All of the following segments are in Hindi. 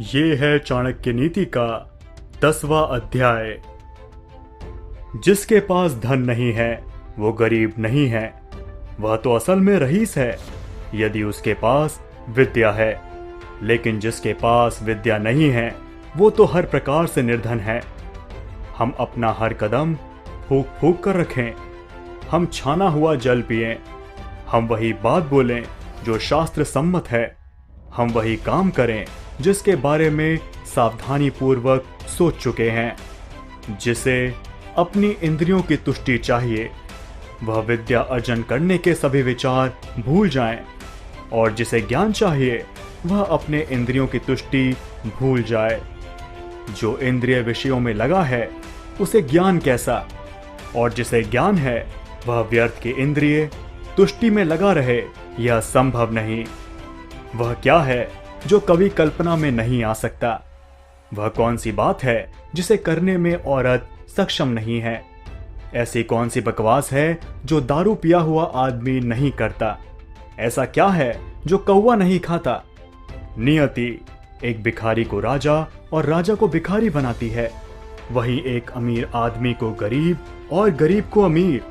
ये है चाणक्य नीति का 10वां अध्याय। जिसके पास धन नहीं है वो गरीब नहीं है, वह तो असल में रईस है यदि उसके पास विद्या है। लेकिन जिसके पास विद्या नहीं है वो तो हर प्रकार से निर्धन है। हम अपना हर कदम फूंक फूंक कर रखें, हम छाना हुआ जल पिएं, हम वही बात बोलें जो शास्त्र सम्मत है, हम वही काम करें जिसके बारे में सावधानी पूर्वक सोच चुके हैं। जिसे अपनी इंद्रियों की तुष्टि चाहिए वह विद्या अर्जन करने के सभी विचार भूल जाएं, और जिसे ज्ञान चाहिए वह अपने इंद्रियों की तुष्टि भूल जाए। जो इंद्रिय विषयों में लगा है उसे ज्ञान कैसा, और जिसे ज्ञान है वह व्यर्थ की इंद्रिय तुष्टि में लगा रहे, यह संभव नहीं। वह क्या है जो कभी कल्पना में नहीं आ सकता? वह कौन सी बात है जिसे करने में औरत सक्षम नहीं है? ऐसी कौन सी बकवास है जो दारू पिया हुआ आदमी नहीं करता? ऐसा क्या है जो कौवा नहीं खाता? नियति एक भिखारी को राजा और राजा को भिखारी बनाती है, वही एक अमीर आदमी को गरीब और गरीब को अमीर।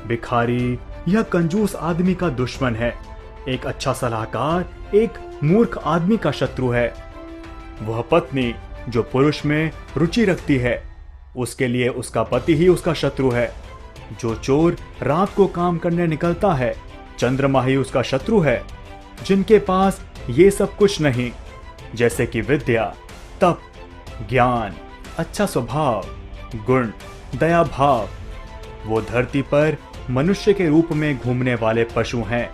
भिखारी यह कंजूस आदमी का दुश्मन है, एक अच्छा सलाहकार एक मूर्ख आदमी का शत्रु है। वह पत्नी जो पुरुष में रुचि रखती है उसके लिए उसका पति ही उसका शत्रु है। जो चोर रात को काम करने निकलता है चंद्रमा ही उसका शत्रु है। जिनके पास ये सब कुछ नहीं, जैसे कि विद्या, तप, ज्ञान, अच्छा स्वभाव, गुण, दया भाव, वो धरती पर मनुष्य के रूप में घूमने वाले पशु हैं।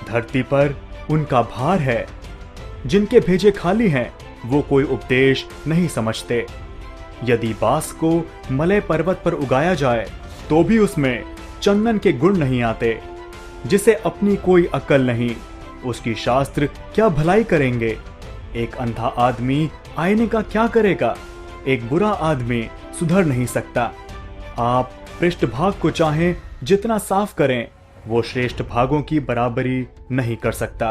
धरती पर उनका भार है। जिनके भेजे खाली हैं वो कोई उपदेश नहीं समझते। यदि बांस को मलय पर्वत पर उगाया जाए तो भी उसमें चंदन के गुण नहीं आते। जिसे अपनी कोई अक्ल नहीं उसकी शास्त्र क्या भलाई करेंगे? एक अंधा आदमी आईने का क्या करेगा? एक बुरा आदमी सुधर नहीं सकता। आप पृष्ठभाग को चाहें जितना साफ करें वो श्रेष्ठ भागों की बराबरी नहीं कर सकता।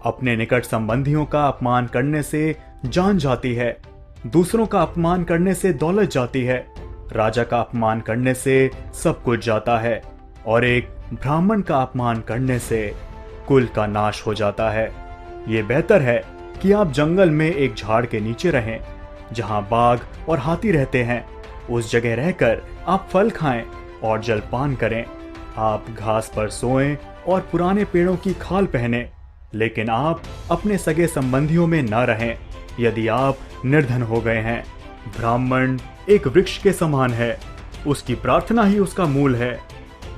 अपने निकट संबंधियों का अपमान करने से जान जाती है, दूसरों का अपमान करने से दौलत जाती है, राजा का अपमान करने से सब कुछ जाता है, और एक ब्राह्मण का अपमान करने से कुल का नाश हो जाता है। ये बेहतर है कि आप जंगल में एक झाड़ के नीचे रहें जहां बाघ और हाथी रहते हैं। उस जगह रहकर आप फल खाएं और जलपान करें। आप घास पर सोएं और पुराने पेड़ों की खाल पहने, लेकिन आप अपने सगे संबंधियों में न रहें यदि आप निर्धन हो गए हैं। ब्राह्मण एक वृक्ष के समान है, उसकी प्रार्थना ही उसका मूल है।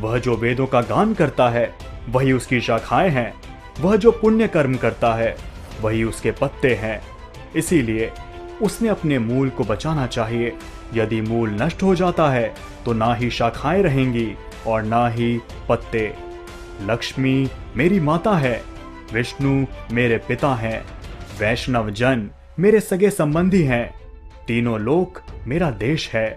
वह जो वेदों का गान करता है वही उसकी शाखाएं हैं, वह जो पुण्य कर्म करता है वही उसके पत्ते हैं। इसीलिए उसने अपने मूल को बचाना चाहिए। यदि मूल नष्ट हो जाता है तो ना ही शाखाएं रहेंगी और ना ही पत्ते। लक्ष्मी मेरी माता है, विष्णु मेरे पिता हैं, वैष्णव जन मेरे सगे संबंधी हैं, तीनों लोक मेरा देश है।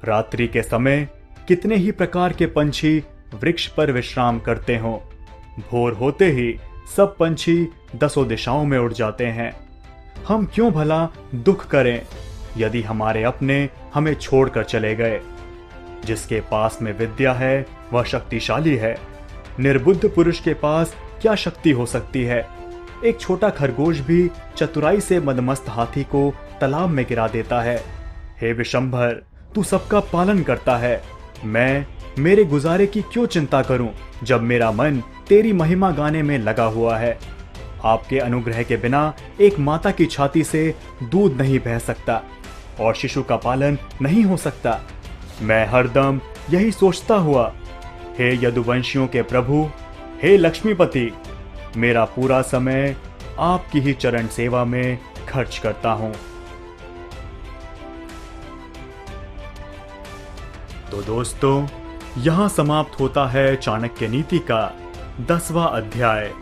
रात्रि के समय कितने ही प्रकार के पंछी वृक्ष पर विश्राम करते हों, भोर होते ही सब पंछी 10 दिशाओं में उड़ जाते हैं। हम क्यों भला दुख करें यदि हमारे अपने हमें छोड़कर चले गए? जिसके पास में विद्या है वह शक्तिशाली है। निर्बुद्ध पुरुष के पास क्या शक्ति हो सकती है? एक छोटा खरगोश भी चतुराई से मदमस्त हाथी को तालाब में गिरा देता है। हे विशंभर, तू सबका पालन करता है, मैं मेरे गुजारे की क्यों चिंता करूं जब मेरा मन तेरी महिमा गाने में लगा हुआ है। आपके अनुग्रह के बिना एक माता की छाती से दूध नहीं बह सकता और शिशु का पालन नहीं हो सकता। मैं हरदम यही सोचता हुआ, हे यदुवंशियों के प्रभु, हे लक्ष्मीपति, मेरा पूरा समय आपकी ही चरण सेवा में खर्च करता हूं। तो दोस्तों, यहां समाप्त होता है चाणक्य नीति का 10वां अध्याय।